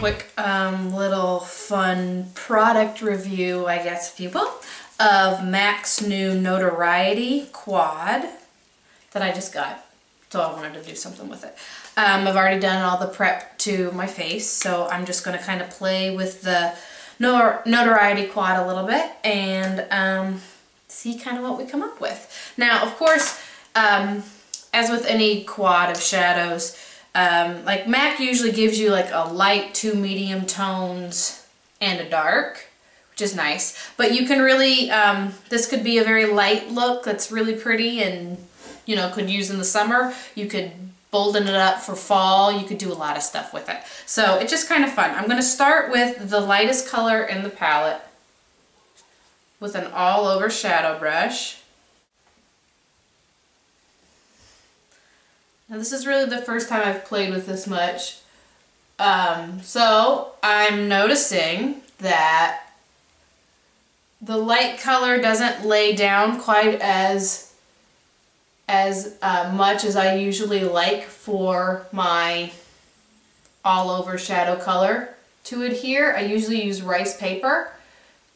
quick little fun product review, I guess if you will, of MAC's new Notoriety quad that I just got. So I wanted to do something with it. I've already done all the prep to my face, so I'm just going to kind of play with the Notoriety quad a little bit and see kind of what we come up with. Now, of course, as with any quad of shadows, like MAC usually gives you like a light, 2 medium tones, and a dark, which is nice. But you can really, this could be a very light look that's really pretty and, you know, could use in the summer. You could bolden it up for fall. You could do a lot of stuff with it. So it's just kind of fun. I'm going to start with the lightest color in the palette with an all-over shadow brush. Now this is really the first time I've played with this much. So I'm noticing that the light color doesn't lay down quite as much as I usually like for my all-over shadow color to adhere. I usually use rice paper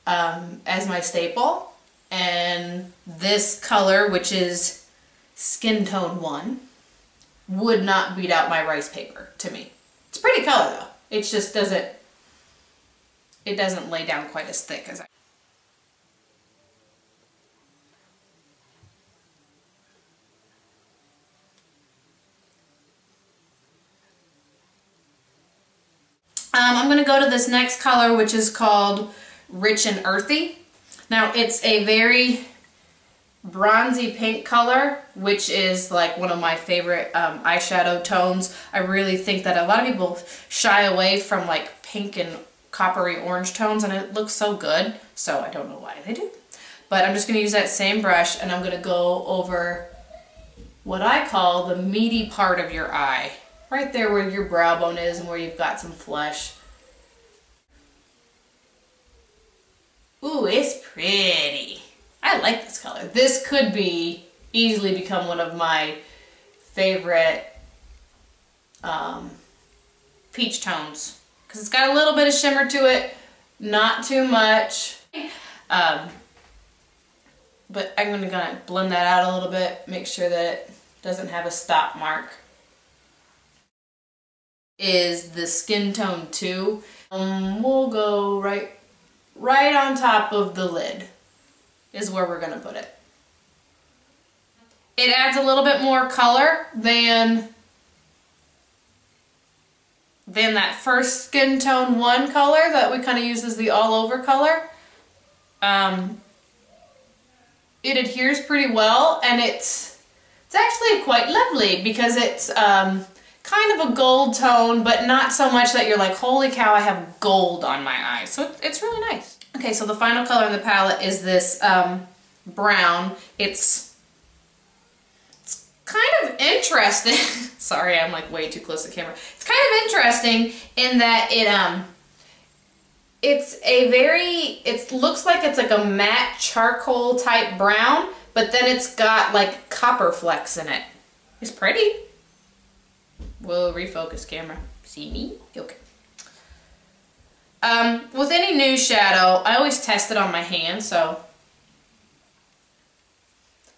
as my staple, and this color, which is Skin Tone 1, would not beat out my rice paper to me. It's a pretty color though. It just doesn't lay down quite as thick as I'm going to go to this next color, which is called Rich and Earthy. Now it's a very bronzy pink color, which is like one of my favorite eyeshadow tones. I really think that a lot of people shy away from like pink and coppery orange tones, and it looks so good, so I don't know why they do. But I'm just going to use that same brush, and I'm going to go over what I call the meaty part of your eye. Right there where your brow bone is and where you've got some flesh. Ooh, it's pretty. I like this color. This could easily become one of my favorite peach tones, because it's got a little bit of shimmer to it, not too much. But I'm gonna blend that out a little bit, make sure that it doesn't have a stop mark. Is the Skin Tone 2. We'll go right on top of the lid is where we're gonna put it. It adds a little bit more color than that first Skin Tone 1 color that we kind of used as the all-over color. It adheres pretty well, and it's actually quite lovely because it's kind of a gold tone, but not so much that you're like, holy cow, I have gold on my eyes. So it's really nice. Okay, so the final color in the palette is this brown. It's kind of interesting. Sorry, I'm like way too close to the camera. It's kind of interesting in that it looks like it's like a matte charcoal type brown, but then it's got like copper flecks in it. It's pretty. Whoa, refocus camera. See me? Okay. With any new shadow, I always test it on my hand, so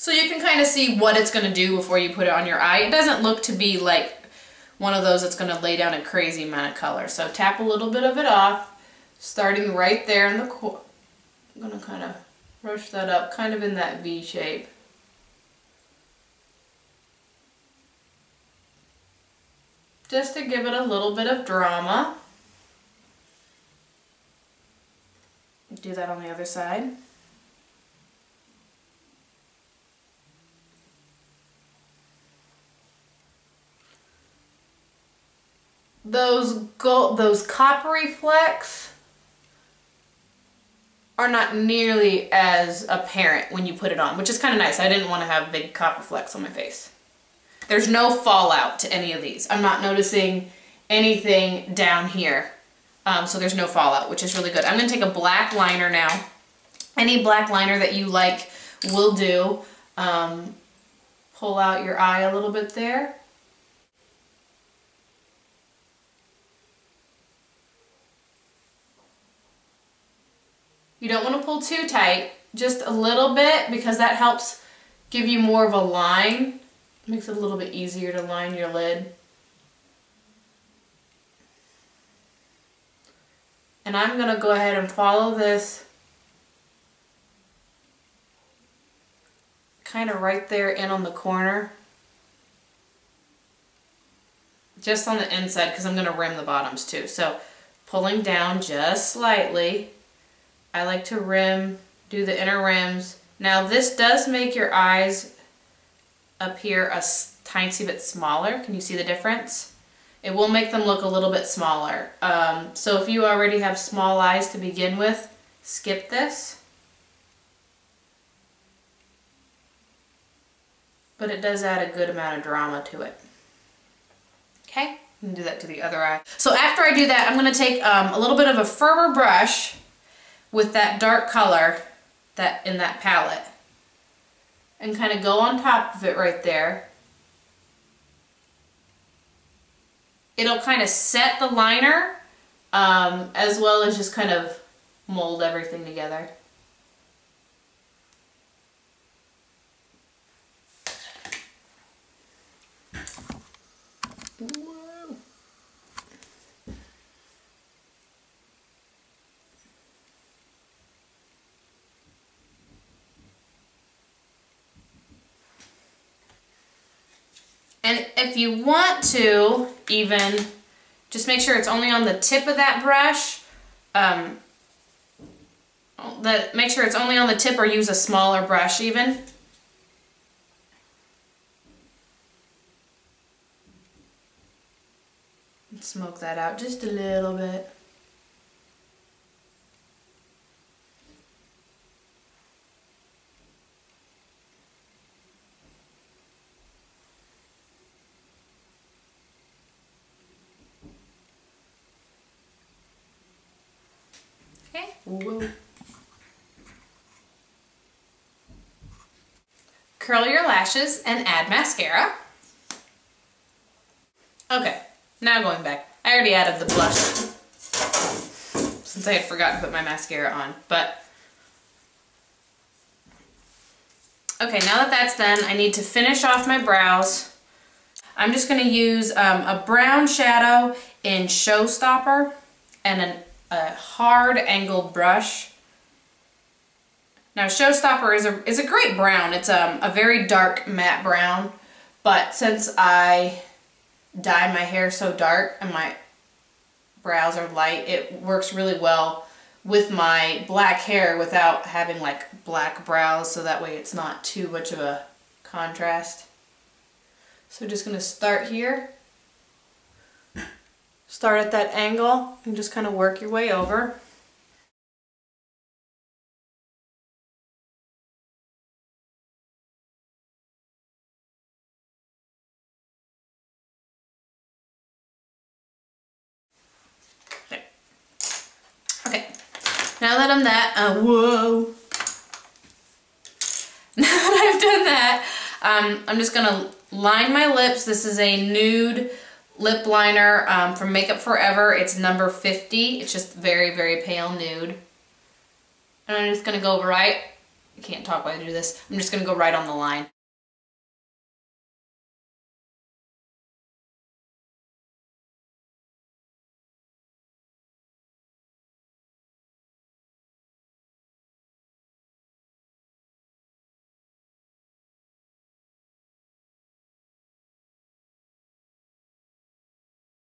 you can kind of see what it's going to do before you put it on your eye. It doesn't look to be like one of those that's going to lay down a crazy amount of color. So tap a little bit of it off, starting right there in the corner. I'm going to kind of brush that up, kind of in that V shape. Just to give it a little bit of drama. Do that on the other side. Those coppery flecks are not nearly as apparent when you put it on, which is kind of nice. I didn't want to have big copper flecks on my face. There's no fallout to any of these. I'm not noticing anything down here. So there's no fallout, which is really good. I'm going to take a black liner now. Any black liner that you like will do. Pull out your eye a little bit there. You don't want to pull too tight, just a little bit, because that helps give you more of a line. Makes it a little bit easier to line your lid. And I'm going to go ahead and follow this kind of right there in on the corner. Just on the inside, because I'm going to rim the bottoms too. So pulling down just slightly. I like to rim, do the inner rims. Now this does make your eyes up here a tiny bit smaller. Can you see the difference? It will make them look a little bit smaller. So if you already have small eyes to begin with, skip this. But it does add a good amount of drama to it. Okay, I'm gonna do that to the other eye. So after I do that, I'm gonna take a little bit of a firmer brush with that dark color in that palette and kind of go on top of it right there. It'll kind of set the liner as well as just kind of mold everything together. Whoa. And if you want to, even just make sure it's only on the tip of that brush. Make sure it's only on the tip, or use a smaller brush even. Smoke that out just a little bit. Okay. Whoa. Curl your lashes and add mascara. Okay. Now going back, I already added the blush since I had forgotten to put my mascara on, but okay, now that that's done, I need to finish off my brows. I'm just going to use a brown shadow in Showstopper and a hard angled brush. Now Showstopper is a great brown. It's a very dark matte brown, but since I dye my hair so dark and my brows are light, it works really well with my black hair without having like black brows, so that way it's not too much of a contrast. So just going to start here, start at that angle and just kind of work your way over. Okay, now that I'm whoa. Now that I've done that, I'm just gonna line my lips. This is a nude lip liner from Makeup Forever. It's number 50. It's just very, very pale nude. And I'm just gonna go right, I can't talk while I do this. I'm just gonna go right on the line.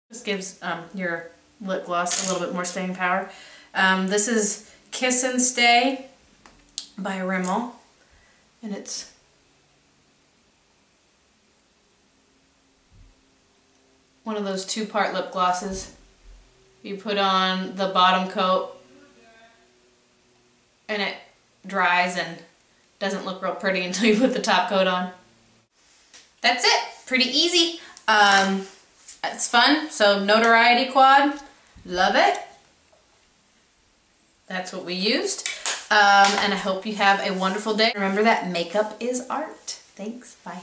This gives your lip gloss a little bit more staying power. This is Kiss and Stay by Rimmel, and it's one of those two-part lip glosses. You put on the bottom coat and it dries and doesn't look real pretty until you put the top coat on. That's it. Pretty easy. It's fun. So Notoriety quad, love it. That's what we used. And I hope you have a wonderful day. Remember that makeup is art. Thanks. Bye.